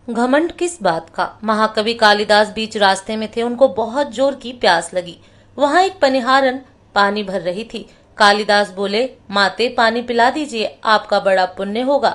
घमंड किस बात का? महाकवि कालिदास बीच रास्ते में थे, उनको बहुत जोर की प्यास लगी। वहां एक पनिहारन पानी भर रही थी। कालिदास बोले, माते पानी पिला दीजिए, आपका बड़ा पुण्य होगा।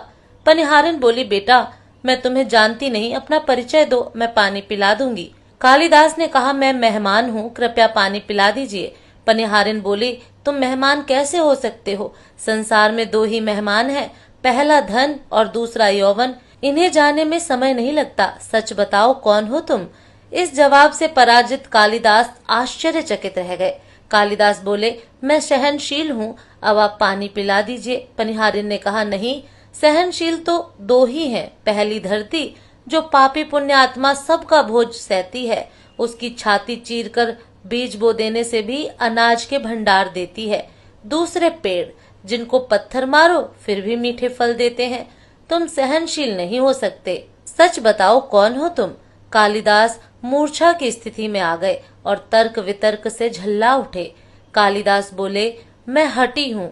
पनिहारन बोली, बेटा मैं तुम्हें जानती नहीं, अपना परिचय दो, मैं पानी पिला दूंगी। कालिदास ने कहा, मैं मेहमान हूँ, कृपया पानी पिला दीजिए। पनिहारिन बोली, तुम मेहमान कैसे हो सकते हो? संसार में दो ही मेहमान हैं, पहला धन और दूसरा यौवन। इन्हें जाने में समय नहीं लगता। सच बताओ, कौन हो तुम? इस जवाब से पराजित कालिदास आश्चर्यचकित रह गए। कालिदास बोले, मैं सहनशील हूँ, अब आप पानी पिला दीजिए। पनिहारिन ने कहा, नहीं, सहनशील तो दो ही हैं। पहली धरती, जो पापी पुण्य आत्मा सबका बोझ सहती है, उसकी छाती चीरकर बीज बो देने से भी अनाज के भंडार देती है। दूसरे पेड़, जिनको पत्थर मारो फिर भी मीठे फल देते हैं। तुम सहनशील नहीं हो सकते। सच बताओ, कौन हो तुम? कालिदास मूर्छा की स्थिति में आ गए और तर्क वितर्क से झल्ला उठे। कालिदास बोले, मैं हठी हूँ।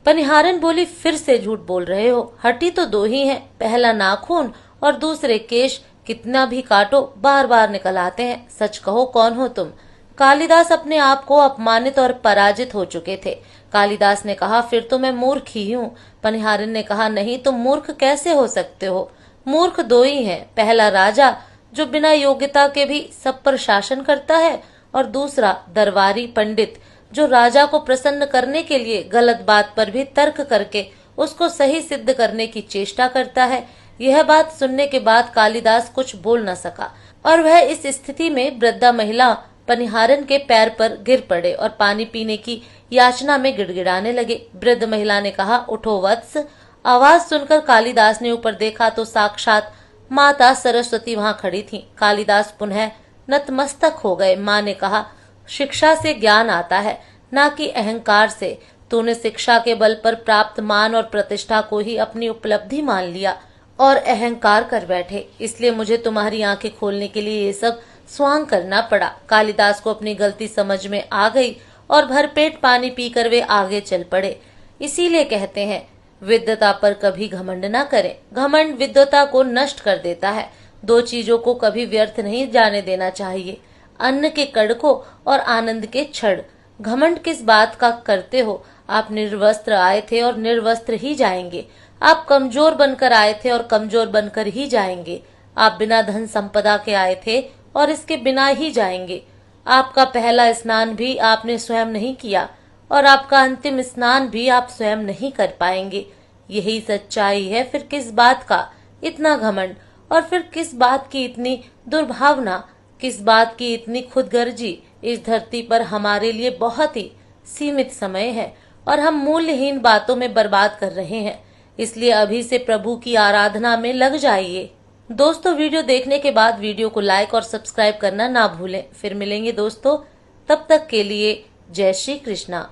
पनिहारन बोली, फिर से झूठ बोल रहे हो। हठी तो दो ही हैं, पहला नाखून और दूसरे केश, कितना भी काटो बार बार निकल आते हैं। सच कहो, कौन हो तुम? कालिदास अपने आप को अपमानित और पराजित हो चुके थे। कालिदास ने कहा, फिर तो मैं मूर्ख ही हूँ। पनिहारिन ने कहा, नहीं, तुम मूर्ख कैसे हो सकते हो? मूर्ख दो ही हैं, पहला राजा, जो बिना योग्यता के भी सब पर शासन करता है, और दूसरा दरबारी पंडित, जो राजा को प्रसन्न करने के लिए गलत बात पर भी तर्क करके उसको सही सिद्ध करने की चेष्टा करता है। यह बात सुनने के बाद कालिदास कुछ बोल न सका और वह इस स्थिति में वृद्धा महिला पनिहारन के पैर पर गिर पड़े और पानी पीने की याचना में गिड़गिड़ाने लगे। वृद्ध महिला ने कहा, उठो वत्स। आवाज सुनकर कालिदास ने ऊपर देखा तो साक्षात माता सरस्वती वहां खड़ी थी। कालिदास पुनः नतमस्तक हो गए। माँ ने कहा, शिक्षा से ज्ञान आता है, न कि अहंकार से। तूने शिक्षा के बल पर प्राप्त मान और प्रतिष्ठा को ही अपनी उपलब्धि मान लिया और अहंकार कर बैठे, इसलिए मुझे तुम्हारी आंखें खोलने के लिए ये सब स्वांग करना पड़ा। कालिदास को अपनी गलती समझ में आ गई और भरपेट पानी पीकर वे आगे चल पड़े। इसीलिए कहते हैं, विद्वता पर कभी घमंड न करें। घमंड विद्वता को नष्ट कर देता है। दो चीजों को कभी व्यर्थ नहीं जाने देना चाहिए, अन्न के कड़कों और आनंद के क्षण। घमंड किस बात का करते हो? आप निर्वस्त्र आए थे और निर्वस्त्र ही जाएंगे। आप कमजोर बनकर आए थे और कमजोर बनकर ही जाएंगे। आप बिना धन संपदा के आए थे और इसके बिना ही जाएंगे। आपका पहला स्नान भी आपने स्वयं नहीं किया और आपका अंतिम स्नान भी आप स्वयं नहीं कर पाएंगे। यही सच्चाई है। फिर किस बात का इतना घमंड, और फिर किस बात की इतनी दुर्भावना, किस बात की इतनी खुदगर्जी? इस धरती पर हमारे लिए बहुत ही सीमित समय है और हम मूल्यहीन बातों में बर्बाद कर रहे हैं। इसलिए अभी से प्रभु की आराधना में लग जाइए। दोस्तों, वीडियो देखने के बाद वीडियो को लाइक और सब्सक्राइब करना ना भूलें। फिर मिलेंगे दोस्तों, तब तक के लिए जय श्री कृष्णा।